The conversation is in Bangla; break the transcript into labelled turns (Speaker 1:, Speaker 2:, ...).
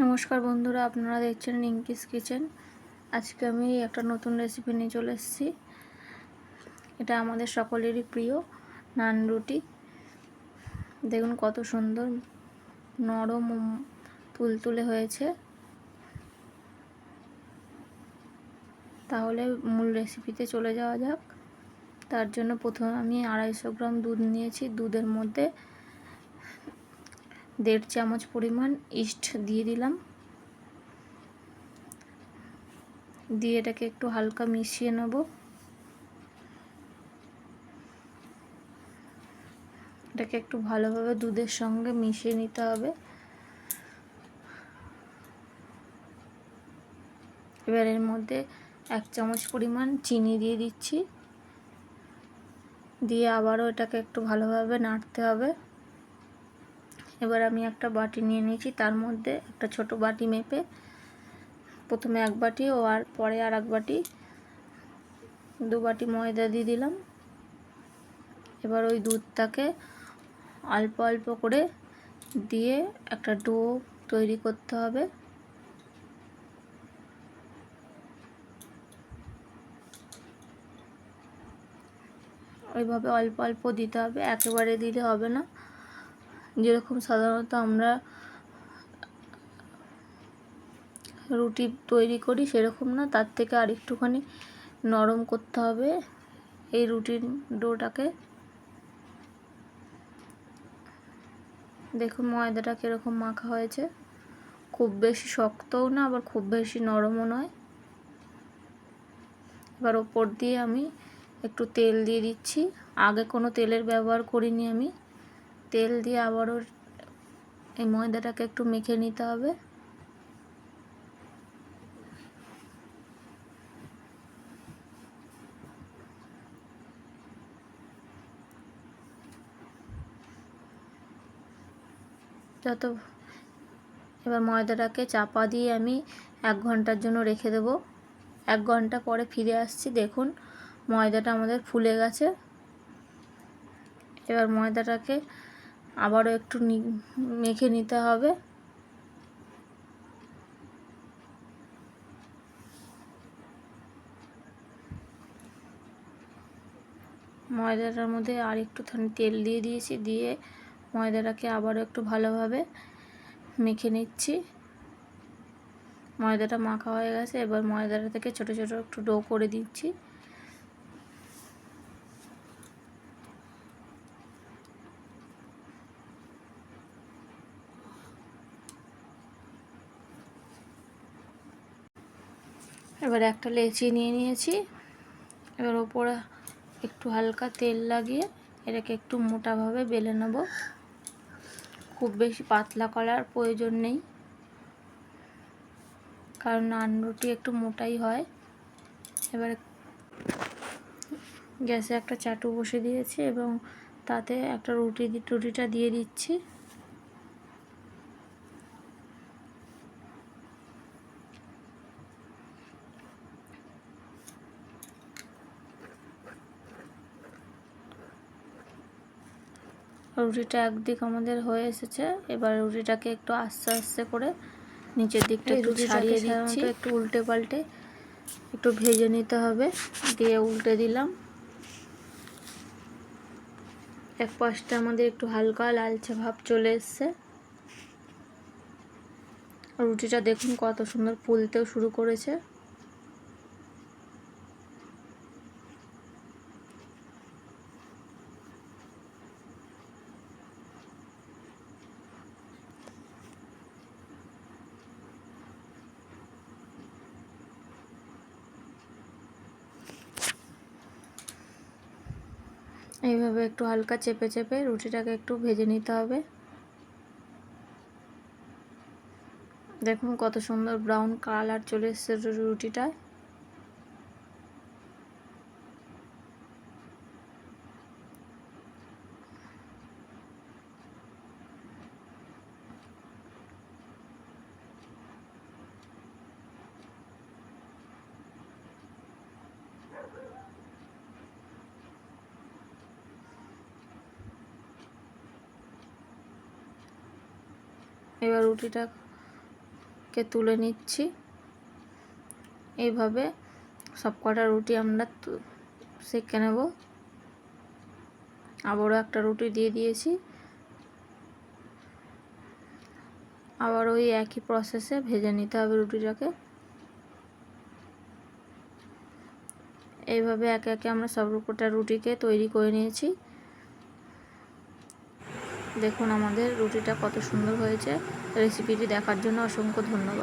Speaker 1: নমস্কার বন্ধুরা, আপনারা দেখছেন রিঙ্কিস কিচেন। আজকে আমি একটা নতুন রেসিপি নিয়ে চলে এসেছি। এটা আমাদের সকলেরই প্রিয় নান রুটি। দেখুন কত সুন্দর নরম তুলতুলে হয়েছে। তাহলে মূল রেসিপিতে চলে যাওয়া যাক। তার জন্য প্রথমে আমি 250 গ্রাম দুধ নিয়েছি। দুধের মধ্যে 1.5 চামচ পরিমাণ ইস্ট দিয়ে দিলাম। দিয়ে এটাকে একটু হালকা মিশিয়ে নেব। এটাকে একটু ভালোভাবে দুধের সঙ্গে মিশিয়ে নিতে হবে। এবার এর মধ্যে 1 চামচ পরিমাণ চিনি দিয়ে দিচ্ছি। দিয়ে আবারও এটাকে একটু ভালোভাবে নাড়তে হবে। এবার আমি একটা বাটি নিয়ে নিয়েছি, তার মধ্যে একটা ছোট বাটি মেপে প্রথমে 1 বাটি ও পরে আর 1 বাটি 2 বাটি ময়দা দিয়ে দিলাম। এবার ওই দুধটাকে অল্প অল্প করে দিয়ে একটা ডো তৈরি করতে হবে। ওইভাবে অল্প অল্প দিতে হবে, একেবারে দিলে হবে না। যেরকম সাধারণত আমরা রুটি তৈরি করি সেরকম না, তার থেকে আর একটুখানি নরম করতে হবে এই রুটির ডোটাকে। দেখুন ময়দাটা কীরকম মাখা হয়েছে, খুব বেশি শক্তও না আবার খুব বেশি নরমও নয়। এবার ওপর দিয়ে আমি একটু তেল দিয়ে দিচ্ছি। আগে কোনো তেলের ব্যবহার করিনি আমি। তেল দিয়ে আবারও এই ময়দাটাকে একটু মেখে নিতে হবে। এবার ময়দাটাকে চাপা দিয়ে আমি 1 ঘন্টার জন্য রেখে দেব। 1 ঘন্টা পরে ফিরে আসছি। দেখুন ময়দাটা আমাদের ফুলে গেছে। এবার ময়দাটাকে আবারও একটু মেখে নিতে হবে। ময়দাটার মধ্যে আর একটুখানি তেল দিয়ে দিয়েছি, দিয়ে ময়দাটাকে আবারও একটু ভালোভাবে মেখে নিচ্ছি। ময়দাটা মাখা হয়ে গেছে। এবার ময়দাটা থেকে ছোট ছোট একটু ডো করে দিচ্ছি। এবার একটা লেচি নিয়ে নিয়েছি। এবার ওপরে একটু হালকা তেল লাগিয়ে এটাকে একটু মোটাভাবে বেলে নেব। খুব বেশি পাতলা করার প্রয়োজন নেই, কারণ নান রুটি একটু মোটাই হয়। এবার গ্যাসে একটা চাটু বসে দিয়েছি এবং তাতে একটা রুটিটা দিয়ে দিচ্ছি। রুটিটা একদিক আমাদের হয়ে এসেছে। এবার রুটিটাকে একটু আস্তে আস্তে করে নিচের দিকটা একটু ছাড়িয়ে দিচ্ছি। একটু উল্টে পাল্টে একটু ভেজে নিতে হবে। দিয়ে উল্টে দিলাম। এক পাশটা আমাদের একটু হালকা লালচে ভাব চলে এসছে। রুটিটা দেখুন কত সুন্দর ফুলতেও শুরু করেছে। এইভাবে একটু হালকা চেপে চেপে রুটিটাকে একটু ভেজে নিতে হবে। দেখুন কত সুন্দর ব্রাউন কালার চলে এসছে রুটিটায়। এবার রুটিটা কে তুলে নিচ্ছি। এইভাবে সব কটা রুটি আমরা সেঁকে নেব। আবারও একটা রুটি দিয়ে দিয়েছি। আবার ওই একই প্রসেসে ভেজে নিতে হবে রুটিটাকে। এইভাবে একে একে আমরা সব কটা রুটিকে তৈরি করে নিয়েছি। দেখুন আমাদের রুটিটা কত সুন্দর হয়েছে। রেসিপিটি দেখার জন্য অসংখ্য ধন্যবাদ।